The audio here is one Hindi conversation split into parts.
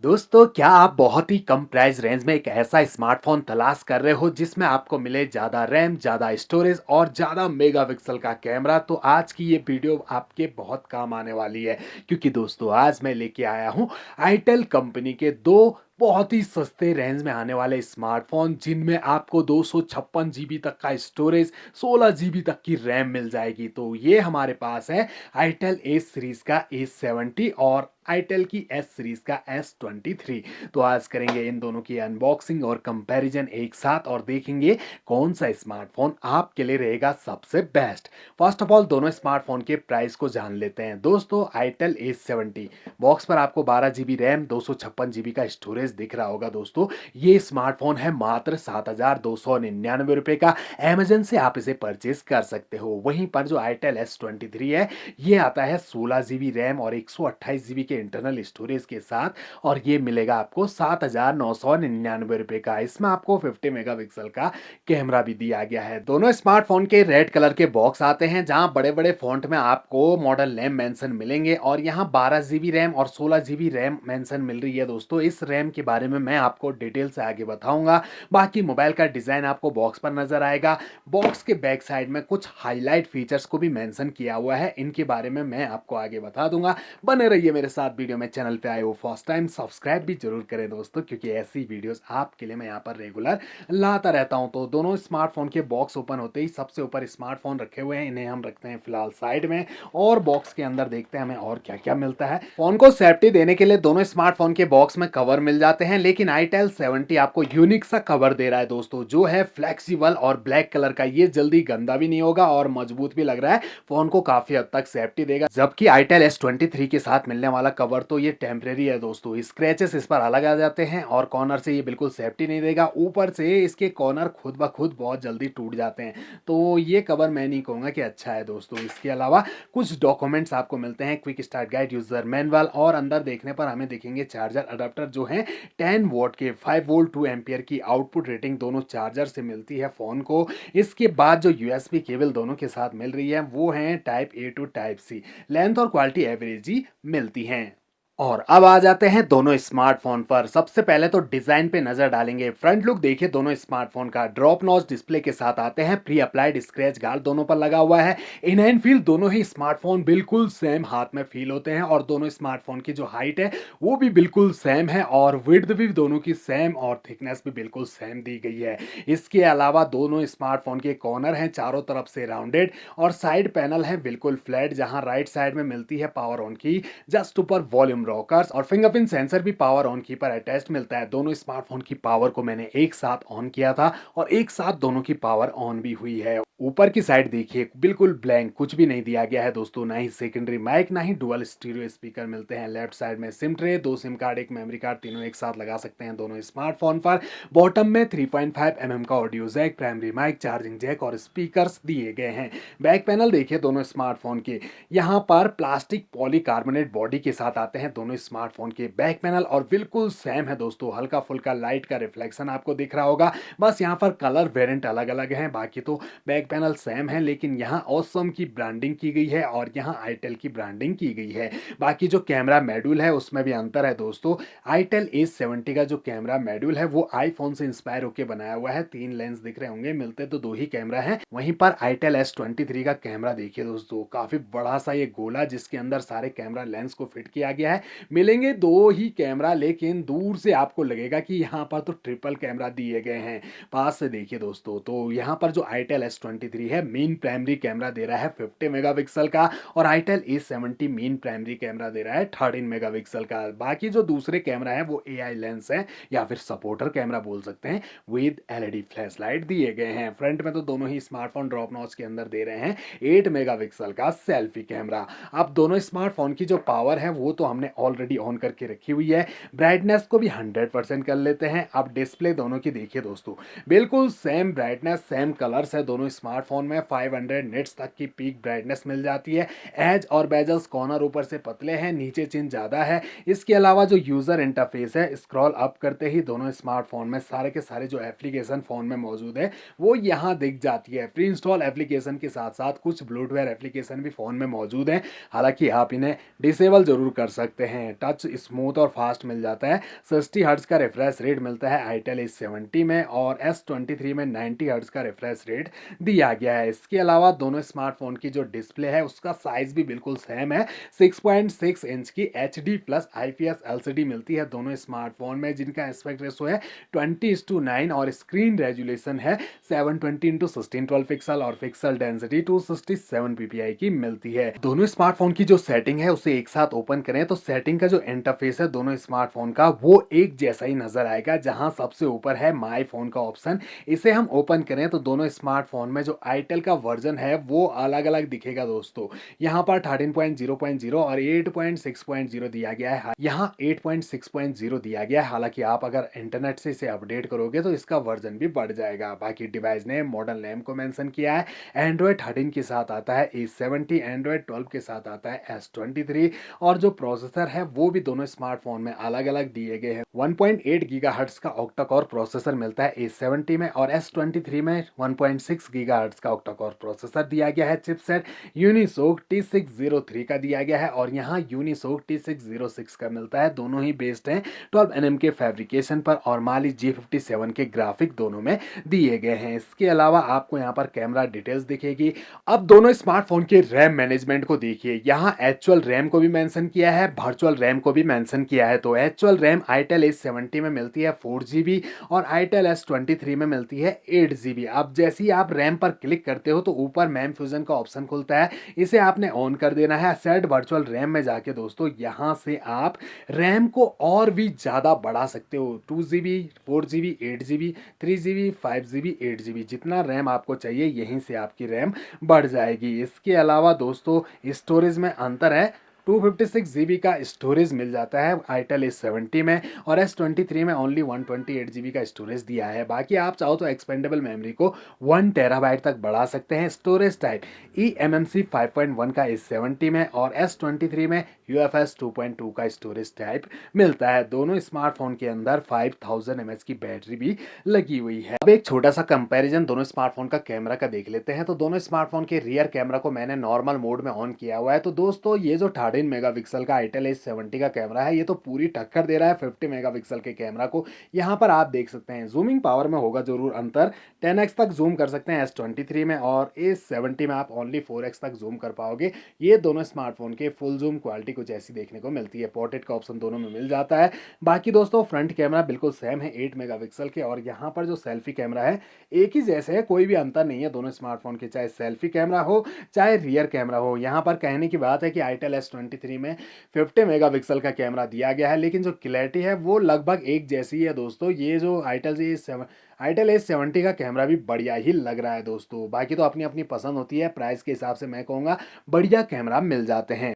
दोस्तों, क्या आप बहुत ही कम प्राइस रेंज में एक ऐसा स्मार्टफ़ोन तलाश कर रहे हो जिसमें आपको मिले ज़्यादा रैम, ज़्यादा स्टोरेज और ज़्यादा मेगापिक्सल का कैमरा? तो आज की ये वीडियो आपके बहुत काम आने वाली है क्योंकि दोस्तों आज मैं लेके आया हूँ आईटेल कंपनी के 2 बहुत ही सस्ते रेंज में आने वाले स्मार्टफ़ोन जिनमें आपको 256 जीबी तक का स्टोरेज, 16 जीबी तक की रैम मिल जाएगी। तो ये हमारे पास है आईटेल ए सीरीज़ का A70 और आईटेल की एस सीरीज का S23। तो आज करेंगे इन दोनों की अनबॉक्सिंग और कंपैरिजन एक साथ और देखेंगे कौन सा स्मार्टफोन आपके लिए रहेगा सबसे बेस्ट। फर्स्ट ऑफ ऑल दोनों स्मार्टफोन के प्राइस को जान लेते हैं। दोस्तों आईटेल A70 बॉक्स पर आपको 12 जीबी रैम, 256 जीबी का स्टोरेज दिख रहा होगा। दोस्तों ये स्मार्टफोन है मात्र 7,299 रुपए का। अमेजन से आप इसे परचेज कर सकते हो। वहीं पर जो आईटेल S23 है ये आता है 16 जीबी रैम और 128 जीबी के इंटरनल स्टोरेज के साथ और ये मिलेगा आपको 7,999 रुपए का। इसमें आपको 50 मेगापिक्सल का कैमरा भी दिया गया है। दोनों स्मार्टफोन के रेड कलर के बॉक्स आते हैं जहां बड़े बड़े फॉन्ट में आपको मॉडल नेम मेंशन मिलेंगे और यहाँ 12 जीबी रैम और 16 जीबी रैम मेंशन मिल रही है। दोस्तों इस रैम के बारे में मैं आपको डिटेल से आगे बताऊंगा। बाकी मोबाइल का डिजाइन आपको बॉक्स पर नजर आएगा। बॉक्स के बैक साइड में कुछ हाईलाइट फीचर्स को भी मेंशन किया हुआ है, इनके बारे में मैं आपको आगे बता दूंगा। बने रहिए मेरे साथ वीडियो में। चैनल पे आए हो फर्स्ट टाइम सब्सक्राइब भी जरूर करें दोस्तों, क्योंकि ऐसी वीडियोस आपके लिए मैं यहाँ पर रेगुलर लाता रहता हूँ। तो दोनों स्मार्टफोन के बॉक्स ओपन होते ही सबसे ऊपर स्मार्टफोन रखे हुए हैं, इन्हें हम रखते हैं फिलहाल साइड में और बॉक्स के अंदर देखते हैं हमें और क्या क्या मिलता है। फोन को सेफ्टी देने के लिए दोनों स्मार्टफोन के बॉक्स में कवर मिल जाते हैं, लेकिन आईटेल 70 आपको यूनिक सा कवर दे रहा है दोस्तों, जो है फ्लेक्सिबल और ब्लैक कलर का। ये जल्दी गंदा भी नहीं होगा और मजबूत भी लग रहा है, फोन को काफी हद तक सेफ्टी देगा। जबकि आईटेल S23 के साथ मिलने वाला कवर तो ये टेम्परेरी है दोस्तों, स्क्रैचेस इस पर अलग आ जाते हैं और कॉर्नर से ये बिल्कुल सेफ्टी नहीं देगा। ऊपर से इसके कॉर्नर खुद ब खुद बहुत जल्दी टूट जाते हैं, तो ये कवर मैं नहीं कहूंगा कि अच्छा है दोस्तों। इसके अलावा कुछ डॉक्यूमेंट्स आपको मिलते हैं, quick start guide, user manual और अंदर देखने पर हमें दिखेंगे चार्जर अडेप्टर जो है 10 वोल्ट के 5 वोल्ट 2 एम्पियर की आउटपुट रेटिंग दोनों चार्जर से मिलती है फोन को। इसके बाद जो यूएसबी केबल दोनों के साथ मिल रही है वो है type A to type C. Length और क्वालिटी एवरेज ही मिलती हैं। और अब आ जाते हैं दोनों स्मार्टफोन पर। सबसे पहले तो डिजाइन पे नजर डालेंगे। फ्रंट लुक देखिए दोनों स्मार्टफोन का, ड्रॉप नॉच डिस्प्ले के साथ आते हैं, प्री अप्लाइड स्क्रैच गार्ड दोनों पर लगा हुआ है। इन हैंड फील दोनों ही स्मार्टफोन बिल्कुल सेम हाथ में फील होते हैं और दोनों स्मार्टफोन की जो हाइट है वो भी बिल्कुल सेम है और विड्थ भी दोनों की सेम और थिकनेस भी बिल्कुल सेम दी गई है। इसके अलावा दोनों स्मार्टफोन के कॉर्नर हैं चारों तरफ से राउंडेड और साइड पैनल है बिल्कुल फ्लैट, जहां राइट साइड में मिलती है पावर ऑन की, जस्ट ऊपर वॉल्यूम रॉकर्स और फिंगरप्रिंट सेंसर भी पावर ऑन की पर अटैच्ड मिलता है। दोनों स्मार्टफोन की पावर को मैंने एक साथ ऑन किया था और एक साथ दोनों की पावर ऑन भी हुई है। ऊपर की साइड देखिए बिल्कुल ब्लैंक, कुछ भी नहीं दिया गया है दोस्तों, ना ही सेकेंडरी माइक ना ही डुअल स्टीरियो स्पीकर मिलते हैं। लेफ्ट साइड में सिम ट्रे, 2 सिम कार्ड, एक मेमोरी कार्ड, तीनों एक साथ लगा सकते हैं दोनों स्मार्टफोन पर। बॉटम में 3.5 mm का audio jack, primary mic, charging jack और स्पीकर्स दिए गए हैं। बैक पैनल देखिए दोनों स्मार्टफोन के, यहाँ पर प्लास्टिक पॉलीकार्बोनेट बॉडी के साथ आते हैं दोनों स्मार्टफोन के बैक पैनल और बिल्कुल सेम है दोस्तों। हल्का फुल्का लाइट का रिफ्लेक्शन आपको दिख रहा होगा, बस यहाँ पर कलर वेरिएंट अलग अलग हैं, बाकी तो बैक पैनल सेम है। लेकिन यहाँ ऑसम की ब्रांडिंग की गई है और यहाँ आईटेल की ब्रांडिंग की गई है। बाकी जो कैमरा मॉड्यूल है उसमें भी अंतर है दोस्तों। आईटेल A70 का जो कैमरा मॉड्यूल है वो आईफोन से इंस्पायर होकर बनाया हुआ है। 3 लेंस दिख रहे होंगे, मिलते तो 2 ही कैमरा है। वहीं पर आईटेल S23 का कैमरा देखिए दोस्तों, काफी बड़ा सा ये गोला जिसके अंदर सारे कैमरा लेंस को फिट किया गया है। मिलेंगे 2 ही कैमरा, लेकिन दूर से आपको लगेगा कि यहाँ पर तो ट्रिपल कैमरा दिए गए हैं। पास से देखिए दोस्तों, तो यहाँ पर जो आईटेल S23 है मेन प्राइमरी कैमरा दे रहा है 50 मेगापिक्सल का और itel A70 main primary camera दे रहा है 13 मेगापिक्सल का। बाकी जो दूसरे कैमरा है वो AI लेंस है या फिर सपोर्टर कैमरा बोल सकते हैं, विद LED फ्लैश लाइट दिए गए हैं। फ्रंट में तो दोनों ही स्मार्टफोन ड्रॉप नॉच के अंदर दे रहे हैं 8 मेगापिक्सल का सेल्फी कैमरा। अब दोनों स्मार्टफोन की जो पावर है वो तो हमने ऑलरेडी ऑन करके रखी हुई है। ब्राइटनेस को भी 100% कर लेते हैं। अब डिस्प्ले दोनों की देखिए दोस्तों, बिल्कुल सेम ब्राइटनेस सेम कलर्स है दोनों स्मार्टफोन में। 500 निट्स तक की पीक ब्राइटनेस मिल जाती है। एज और बेजल्स कॉर्नर ऊपर से पतले हैं, नीचे चिन ज्यादा है। इसके अलावा जो यूजर इंटरफेस है, स्क्रॉल अप करते ही दोनों स्मार्टफोन में सारे के सारे जो एप्लीकेशन फोन में मौजूद है वो यहाँ दिख जाती है। प्री इंस्टॉल एप्लीकेशन के साथ साथ कुछ ब्लूटूथ एप्लीकेशन भी फोन में मौजूद है, हालांकि आप इन्हें डिसेबल जरूर कर सकते सकते हैं। टच स्मूथ और फास्ट मिल जाता है। 60 हर्ट्ज का रिफ्रेश रेट मिलता है आईटेल A70 में और S23 में 90 हर्ट्ज का रिफ्रेश रेट दिया गया है। इसके अलावा दोनों स्मार्टफोन की जो डिस्प्ले है उसका साइज भी बिल्कुल सेम है। 6.6 इंच की HD प्लस IPS LCD मिलती है दोनों स्मार्टफोन में, जिनका एस्पेक्ट रेशो है 20:9 और स्क्रीन रेजुलेशन है 720x1612 पिक्सल और पिक्सल डेंसिटी 267 ppi की मिलती है। दोनों स्मार्टफोन की जो सेटिंग है उसे एक साथ ओपन करें तो सेटिंग का जो इंटरफेस है दोनों स्मार्टफोन का वो एक जैसा ही नजर आएगा। जहां सबसे ऊपर है माई फोन का ऑप्शन, इसे हम ओपन करें तो दोनों स्मार्टफोन में जो आईटेल का वर्जन है वो अलग अलग दिखेगा दोस्तों। यहाँ पर 13.0.0 और 8.6.0 दिया गया है। यहाँ 8.6.0 दिया गया है। हालांकि आप अगर इंटरनेट से इसे अपडेट करोगे तो इसका वर्जन भी बढ़ जाएगा। बाकी डिवाइस नेम मॉडल नेम को मेंशन किया है। एंड्रॉयड 13 के साथ आता है A70, एंड्रॉयड 12 के साथ आता है S23 और जो प्रोसेसर है वो भी दोनों स्मार्टफोन में अलग अलग दिए गए हैं। 1.8 गीगाहर्ट्ज का ऑक्टा कोर प्रोसेसर मिलता है A70 में और S23 में 1.6 गीगाहर्ट्ज का ऑक्टा कोर प्रोसेसर दिया गया है। चिपसेट यूनिसोक T603 का दिया गया है और यहाँ यूनिसोक T606 का मिलता है। दोनों ही बेस्ड हैं 12 nm के फैब्रिकेशन पर और माली G57 के ग्राफिक दोनों में दिए गए हैं। इसके अलावा आपको यहाँ पर कैमरा डिटेल्स दिखेगी। अब दोनों स्मार्टफोन के रैम मैनेजमेंट को देखिए। यहाँ एक्चुअल रैम को भी मेंशन किया है, वर्चुअल रैम को भी मेंशन किया है। तो एक्चुअल रैम आईटेल A70 में मिलती है 4 GB और आईटेल S23 में मिलती है 8 GB। अब जैसे ही आप रैम पर क्लिक करते हो तो ऊपर मैम फ्यूजन का ऑप्शन खुलता है, इसे आपने ऑन कर देना है। सेट वर्चुअल रैम में जाके दोस्तों यहाँ से आप रैम को और भी ज़्यादा बढ़ा सकते हो। 2 GB, 4 GB, 8 GB, 3 GB, 5 GB, 8 GB, जितना रैम आपको चाहिए यहीं से आपकी रैम बढ़ जाएगी। इसके अलावा दोस्तों स्टोरेज में अंतर है। 256 GB का स्टोरेज मिल जाता है आईटेल A70 में और S23 में ओनली 128 GB का स्टोरेज दिया है। बाकी आप चाहो तो एक्सपेंडेबल मेमोरी को 1 टेराबाइट तक बढ़ा सकते हैं। स्टोरेज टाइप eMMC 5.1 का A70 में और S23 में UFS 2.2 का स्टोरेज टाइप मिलता है। दोनों स्मार्टफोन के अंदर 5000 mAh की बैटरी भी लगी हुई है। अब एक छोटा सा कंपैरिजन दोनों स्मार्टफोन का कैमरा का देख लेते हैं। तो दोनों स्मार्टफोन के रियर कैमरा को मैंने नॉर्मल मोड में ऑन किया हुआ है। तो दोस्तों ये जो 13 मेगापिक्सल का आईटेल A70 का कैमरा है ये तो पूरी टक्कर दे रहा है 50 मेगापिक्सल के कैमरा को। यहाँ पर आप देख सकते हैं जूमिंग पावर में होगा जरूर अंतर। 10x तक जूम कर सकते हैं S23 में और A70 में आप ओनली 4x तक जूम कर पाओगे। ये दोनों स्मार्टफोन के फुल जूम क्वालिटी कुछ ऐसी देखने को मिलती है। पोर्ट्रेट का ऑप्शन दोनों में मिल जाता है। बाकी दोस्तों फ्रंट कैमरा बिल्कुल सेम है 8 मेगापिक्सल के और यहाँ पर जो सेल्फी कैमरा है एक ही जैसे है, कोई भी अंतर नहीं है दोनों स्मार्टफोन के, चाहे सेल्फी कैमरा हो चाहे रियर कैमरा हो। यहाँ पर कहने की बात है कि आईटेल S23 में 50 मेगापिक्सल का कैमरा दिया गया है लेकिन जो क्लैरिटी है वो लगभग एक जैसी है दोस्तों। ये जो आईटेल A70 का कैमरा भी बढ़िया ही लग रहा है दोस्तों। बाकी तो अपनी अपनी पसंद होती है, प्राइस के हिसाब से मैं कहूँगा बढ़िया कैमरा मिल जाते हैं।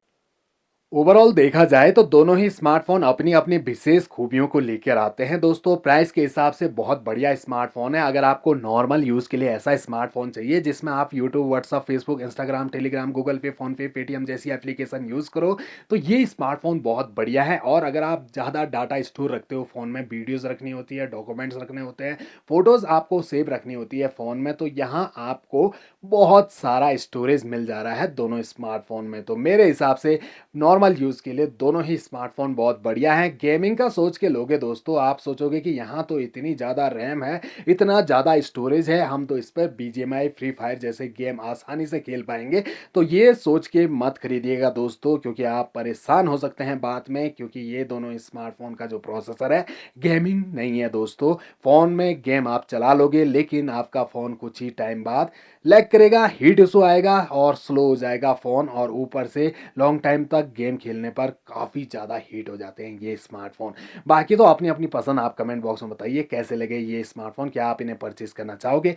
ओवरऑल देखा जाए तो दोनों ही स्मार्टफोन अपनी अपनी विशेष खूबियों को लेकर आते हैं दोस्तों। प्राइस के हिसाब से बहुत बढ़िया स्मार्टफोन है। अगर आपको नॉर्मल यूज़ के लिए ऐसा स्मार्टफोन चाहिए जिसमें आप YouTube, WhatsApp, Facebook, Instagram, Telegram, Google Pay, PhonePe, Paytm जैसी एप्लीकेशन यूज़ करो तो ये स्मार्टफोन बहुत बढ़िया है। और अगर आप ज़्यादा डाटा स्टोर रखते हो फ़ोन में, वीडियोज़ रखनी होती है, डॉक्यूमेंट्स रखने होते हैं, फ़ोटोज़ आपको सेव रखनी होती है फ़ोन में, तो यहाँ आपको बहुत सारा स्टोरेज मिल जा रहा है दोनों स्मार्टफोन में। तो मेरे हिसाब से नॉर्मल यूज़ के लिए दोनों ही स्मार्टफोन बहुत बढ़िया है। गेमिंग का सोच के लोगे दोस्तों, आप सोचोगे कि यहाँ तो इतनी ज़्यादा रैम है, इतना ज़्यादा स्टोरेज है, हम तो इस पर BGMI, फ्री फायर जैसे गेम आसानी से खेल पाएंगे। तो ये सोच के मत खरीदिएगा दोस्तों, क्योंकि आप परेशान हो सकते हैं बाद में, क्योंकि ये दोनों स्मार्टफोन का जो प्रोसेसर है गेमिंग नहीं है दोस्तों। फ़ोन में गेम आप चला लोगे लेकिन आपका फ़ोन कुछ ही टाइम बाद लैग करेगा, हीट इशू आएगा और स्लो हो जाएगा फ़ोन, और ऊपर से लॉन्ग टाइम तक गेम खेलने पर काफ़ी ज़्यादा हीट हो जाते हैं ये स्मार्टफोन। बाकी तो अपनी अपनी पसंद, आप कमेंट बॉक्स में बताइए कैसे लगे ये स्मार्टफोन, क्या आप इन्हें परचेज करना चाहोगे।